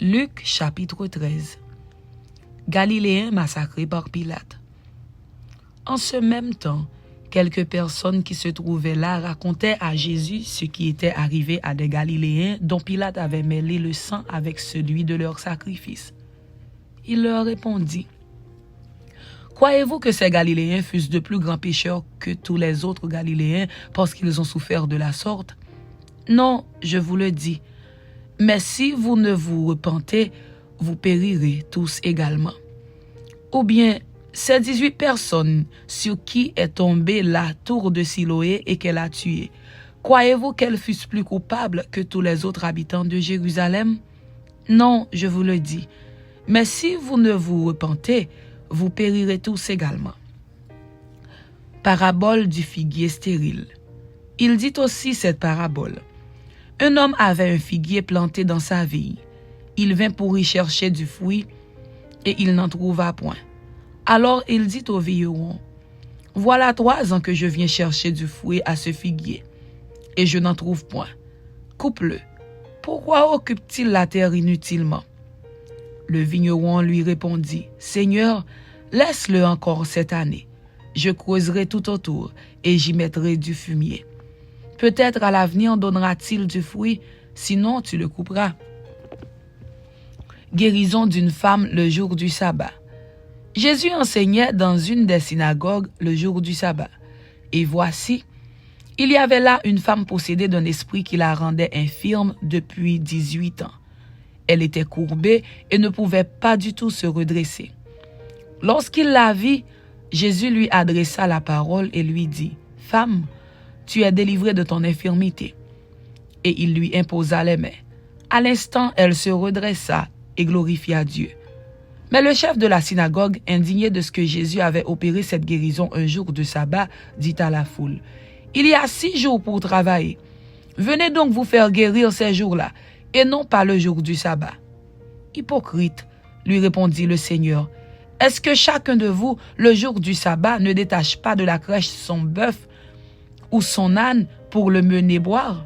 Luc chapitre 13. Galiléens massacrés par Pilate. En ce même temps, quelques personnes qui se trouvaient là racontaient à Jésus ce qui était arrivé à des Galiléens dont Pilate avait mêlé le sang avec celui de leur sacrifice. Il leur répondit: Croyez-vous que ces Galiléens fussent de plus grands pécheurs que tous les autres Galiléens parce qu'ils ont souffert de la sorte? Non, je vous le dis. Mais si vous ne vous repentez, vous périrez tous également. Ou bien, ces 18 personnes sur qui est tombée la tour de Siloé et qu'elle a tué, croyez-vous qu'elles fussent plus coupables que tous les autres habitants de Jérusalem? Non, je vous le dis. Mais si vous ne vous repentez, vous périrez tous également. Parabole du figuier stérile. Il dit aussi cette parabole. Un homme avait un figuier planté dans sa vigne. Il vint pour y chercher du fruit, et il n'en trouva point. Alors il dit au vigneron: Voilà 3 ans que je viens chercher du fruit à ce figuier, et je n'en trouve point. Coupe-le. Pourquoi occupe-t-il la terre inutilement? Le vigneron lui répondit: Seigneur, laisse-le encore cette année. Je creuserai tout autour, et j'y mettrai du fumier. Peut-être à l'avenir donnera-t-il du fruit, sinon tu le couperas. Guérison d'une femme le jour du sabbat. Jésus enseignait dans une des synagogues le jour du sabbat. Et voici, il y avait là une femme possédée d'un esprit qui la rendait infirme depuis 18 ans. Elle était courbée et ne pouvait pas du tout se redresser. Lorsqu'il la vit, Jésus lui adressa la parole et lui dit: Femme, tu es délivrée de ton infirmité. Et il lui imposa les mains. À l'instant, elle se redressa et glorifia Dieu. Mais le chef de la synagogue, indigné de ce que Jésus avait opéré cette guérison un jour de sabbat, dit à la foule: Il y a 6 jours pour travailler. Venez donc vous faire guérir ces jours-là, et non pas le jour du sabbat. Hypocrite, lui répondit le Seigneur, est-ce que chacun de vous, le jour du sabbat, ne détache pas de la crèche son bœuf ou son âne pour le mener boire?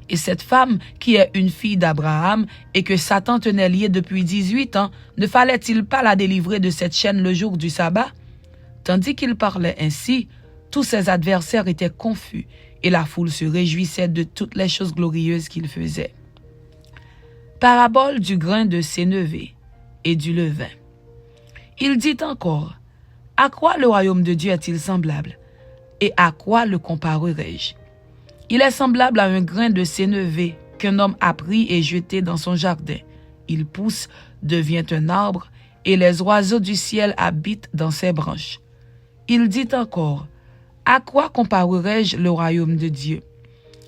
Et cette femme, qui est une fille d'Abraham et que Satan tenait liée depuis 18 ans, ne fallait-il pas la délivrer de cette chaîne le jour du sabbat? Tandis qu'il parlait ainsi, tous ses adversaires étaient confus et la foule se réjouissait de toutes les choses glorieuses qu'il faisait. Parabole du grain de sénévé et du levain. Il dit encore: À quoi le royaume de Dieu est-il semblable? Et à quoi le comparerai-je? Il est semblable à un grain de sénévé qu'un homme a pris et jeté dans son jardin. Il pousse, devient un arbre, et les oiseaux du ciel habitent dans ses branches. Il dit encore: À quoi comparerai-je le royaume de Dieu?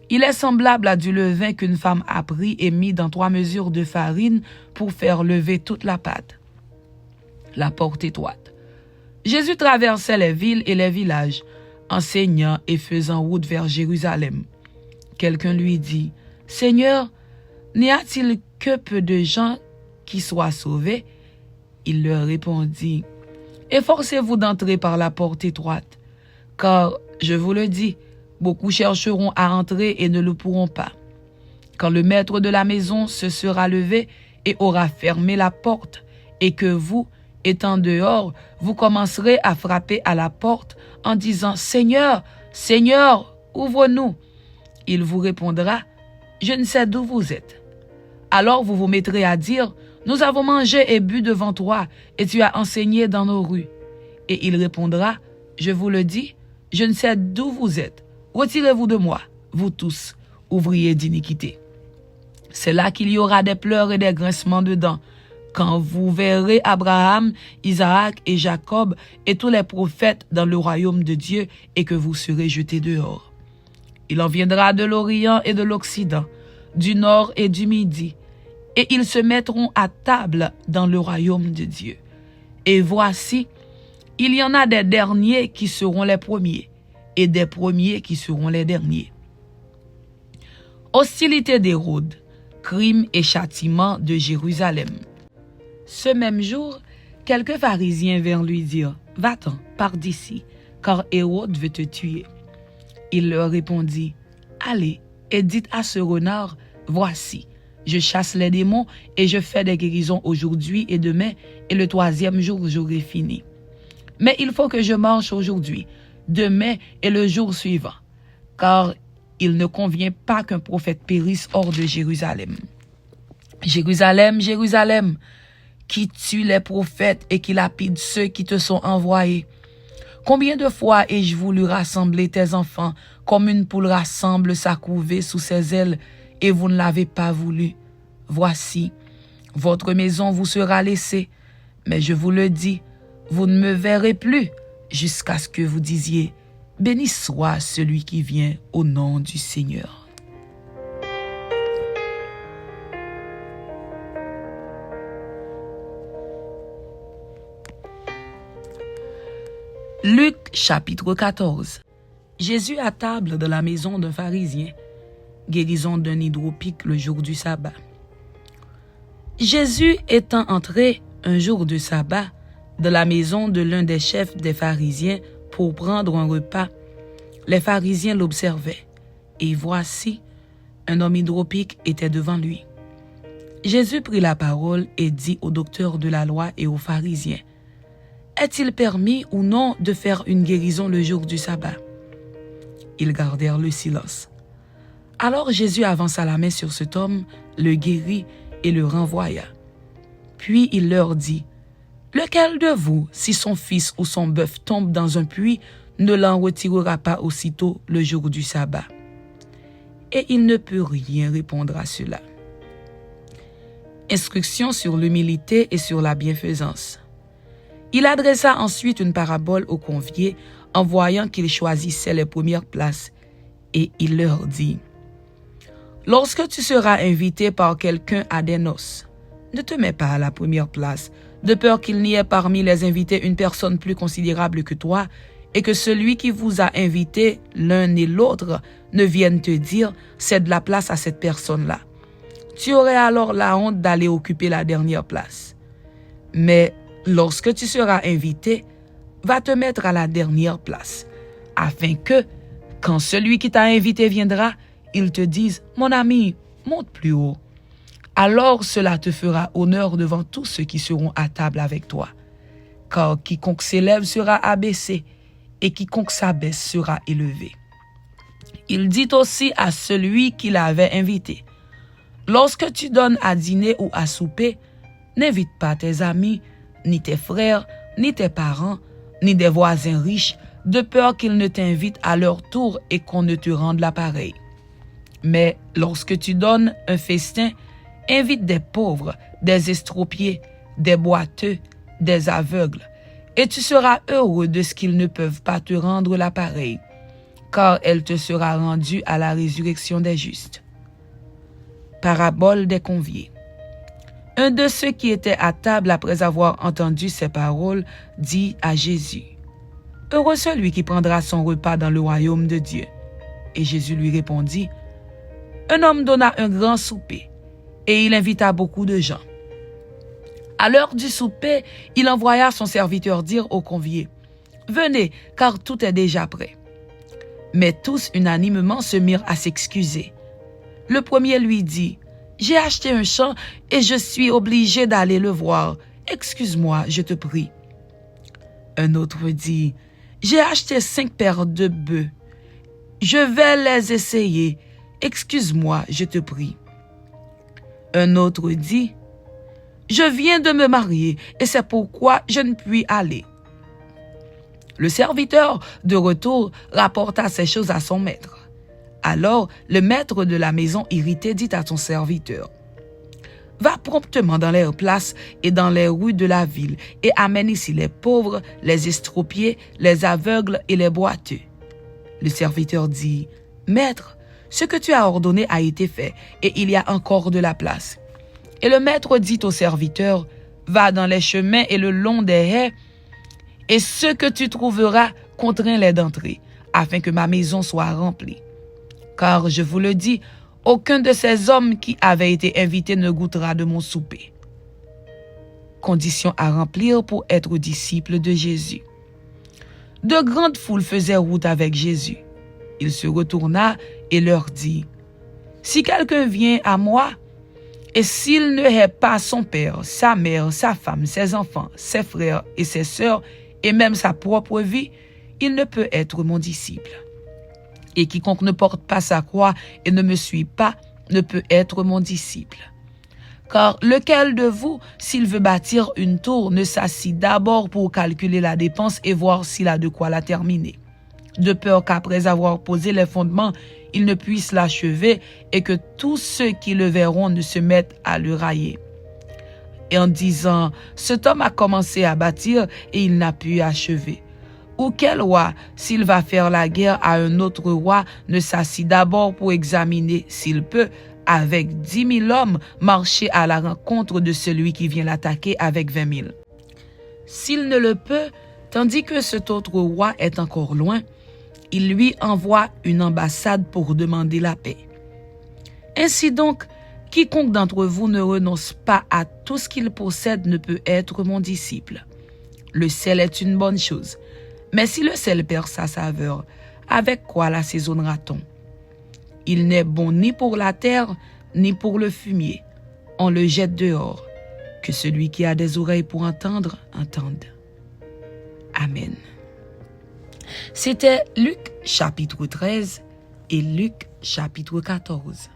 Il est semblable à du levain qu'une femme a pris et mis dans 3 mesures de farine pour faire lever toute la pâte. La porte étroite. Jésus traversait les villes et les villages, enseignant et faisant route vers Jérusalem. Quelqu'un lui dit: Seigneur, n'y a-t-il que peu de gens qui soient sauvés? Il leur répondit: Efforcez-vous d'entrer par la porte étroite, car, je vous le dis, beaucoup chercheront à entrer et ne le pourront pas. Quand le maître de la maison se sera levé et aura fermé la porte, et que vous, étant dehors, vous commencerez à frapper à la porte en disant: Seigneur, Seigneur, ouvre-nous. Il vous répondra: Je ne sais d'où vous êtes. Alors vous vous mettrez à dire: Nous avons mangé et bu devant toi, et tu as enseigné dans nos rues. Et il répondra: Je vous le dis, je ne sais d'où vous êtes. Retirez-vous de moi, vous tous, ouvriers d'iniquité. C'est là qu'il y aura des pleurs et des grincements de dents, quand vous verrez Abraham, Isaac et Jacob et tous les prophètes dans le royaume de Dieu et que vous serez jetés dehors. Il en viendra de l'Orient et de l'Occident, du Nord et du Midi, et ils se mettront à table dans le royaume de Dieu. Et voici, il y en a des derniers qui seront les premiers, et des premiers qui seront les derniers. Hostilité d'Hérode, crime et châtiment de Jérusalem. Ce même jour, quelques pharisiens vinrent lui dire: Va-t'en, pars d'ici, car Hérode veut te tuer. Il leur répondit: Allez et dites à ce renard: Voici, Je chasse les démons et je fais des guérisons aujourd'hui et demain, et le troisième jour, j'aurai fini. Mais il faut que je marche aujourd'hui, demain et le jour suivant, car il ne convient pas qu'un prophète périsse hors de Jérusalem. Jérusalem, Jérusalem, qui tue les prophètes et qui lapide ceux qui te sont envoyés. Combien de fois ai-je voulu rassembler tes enfants comme une poule rassemble sa couvée sous ses ailes, et vous ne l'avez pas voulu. Voici, votre maison vous sera laissée, mais je vous le dis, vous ne me verrez plus jusqu'à ce que vous disiez, béni soit celui qui vient au nom du Seigneur. Luc chapitre 14. Jésus à table dans la maison d'un pharisien, guérison d'un hydropique le jour du sabbat. Jésus étant entré un jour de sabbat dans la maison de l'un des chefs des pharisiens pour prendre un repas, les pharisiens l'observaient, et voici, un homme hydropique était devant lui. Jésus prit la parole et dit aux docteurs de la loi et aux pharisiens, « Est-il permis ou non de faire une guérison le jour du sabbat ?» Ils gardèrent le silence. Alors Jésus avança la main sur cet homme, le guérit et le renvoya. Puis il leur dit, « Lequel de vous, si son fils ou son bœuf tombe dans un puits, ne l'en retirera pas aussitôt le jour du sabbat ?» Et il ne peut rien répondre à cela. Instruction sur l'humilité et sur la bienfaisance. Il adressa ensuite une parabole aux conviés en voyant qu'ils choisissaient les premières places, et il leur dit, « Lorsque tu seras invité par quelqu'un à des noces, ne te mets pas à la première place, de peur qu'il n'y ait parmi les invités une personne plus considérable que toi, et que celui qui vous a invité, l'un et l'autre, ne vienne te dire « cède la place à cette personne-là ». Tu aurais alors la honte d'aller occuper la dernière place. Mais lorsque tu seras invité, va te mettre à la dernière place, afin que, quand celui qui t'a invité viendra, il te dise « Mon ami, monte plus haut ». Alors cela te fera honneur devant tous ceux qui seront à table avec toi. Car quiconque s'élève sera abaissé, et quiconque s'abaisse sera élevé. Il dit aussi à celui qui l'avait invité, « Lorsque tu donnes à dîner ou à souper, n'invite pas tes amis, ni tes frères, ni tes parents, ni des voisins riches, de peur qu'ils ne t'invitent à leur tour et qu'on ne te rende l'appareil. Mais lorsque tu donnes un festin, invite des pauvres, des estropiés, des boiteux, des aveugles, et tu seras heureux de ce qu'ils ne peuvent pas te rendre l'appareil, car elle te sera rendue à la résurrection des justes. » Parabole des conviés. Un de ceux qui étaient à table après avoir entendu ces paroles dit à Jésus, « Heureux celui qui prendra son repas dans le royaume de Dieu. » Et Jésus lui répondit, « Un homme donna un grand souper, et il invita beaucoup de gens. À l'heure du souper, il envoya son serviteur dire aux conviés, « Venez, car tout est déjà prêt. » Mais tous unanimement se mirent à s'excuser. Le premier lui dit, « J'ai acheté un champ et je suis obligé d'aller le voir. Excuse-moi, je te prie. » Un autre dit, « J'ai acheté 5 paires de bœufs. Je vais les essayer. Excuse-moi, je te prie. » Un autre dit, « Je viens de me marier et c'est pourquoi je ne puis aller. » Le serviteur, de retour, rapporta ces choses à son maître. Alors, le maître de la maison irrité dit à son serviteur, « Va promptement dans les places et dans les rues de la ville et amène ici les pauvres, les estropiés, les aveugles et les boiteux. » Le serviteur dit, « Maître, ce que tu as ordonné a été fait et il y a encore de la place. » Et le maître dit au serviteur, « Va dans les chemins et le long des haies, et ce que tu trouveras, contrains-les d'entrer, afin que ma maison soit remplie. Car je vous le dis, aucun de ces hommes qui avaient été invités ne goûtera de mon souper. » Condition à remplir pour être disciple de Jésus. De grandes foules faisaient route avec Jésus. Il se retourna et leur dit, « Si quelqu'un vient à moi, Et s'il ne hait pas son père, sa mère, sa femme, ses enfants, ses frères et ses sœurs, et même sa propre vie, il ne peut être mon disciple. Et quiconque ne porte pas sa croix et ne me suit pas, ne peut être mon disciple. Car lequel de vous, s'il veut bâtir une tour, ne s'assit d'abord pour calculer la dépense et voir s'il a de quoi la terminer, de peur qu'après avoir posé les fondements, il ne puisse l'achever et que tous ceux qui le verront ne se mettent à le railler. Et en disant, cet homme a commencé à bâtir et il n'a pu achever. Ou quel roi, s'il va faire la guerre à un autre roi, ne s'assit d'abord pour examiner s'il peut, avec 10 000 hommes, marcher à la rencontre de celui qui vient l'attaquer avec 20 000. S'il ne le peut, tandis que cet autre roi est encore loin, il lui envoie une ambassade pour demander la paix. Ainsi donc, quiconque d'entre vous ne renonce pas à tout ce qu'il possède ne peut être mon disciple. Le sel est une bonne chose, mais si le sel perd sa saveur, avec quoi l'assaisonnera-t-on? Il n'est bon ni pour la terre, ni pour le fumier. On le jette dehors. Que celui qui a des oreilles pour entendre, entende. Amen. C'était Luc chapitre 13 et Luc chapitre 14.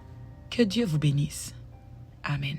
Que Dieu vous bénisse. Amen.